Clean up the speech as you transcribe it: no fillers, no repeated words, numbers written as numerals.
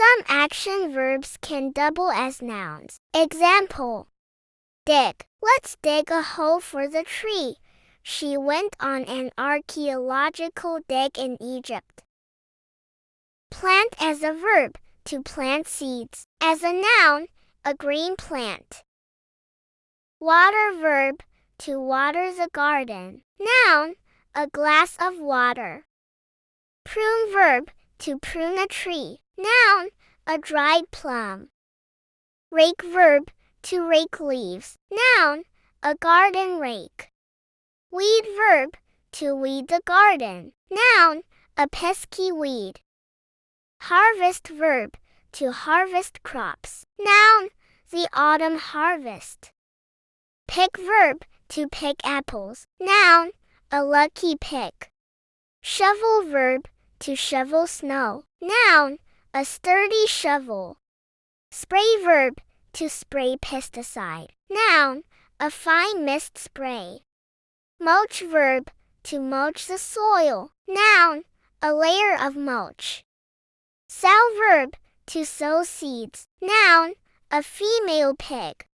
Some action verbs can double as nouns. Example: dig. Let's dig a hole for the tree. She went on an archaeological dig in Egypt. Plant as a verb, to plant seeds. As a noun, a green plant. Water verb, to water the garden. Noun, a glass of water. Prune verb, to prune a tree. Noun, a dried plum. Rake verb, to rake leaves. Noun, a garden rake. Weed verb, to weed the garden. Noun, a pesky weed. Harvest verb, to harvest crops. Noun, the autumn harvest. Pick verb, to pick apples. Noun, a lucky pick. Shovel verb, to shovel snow. Noun, a sturdy shovel. Spray verb, to spray pesticide. Noun, a fine mist spray. Mulch verb, to mulch the soil. Noun, a layer of mulch. Sow verb, to sow seeds. Noun, a female pig.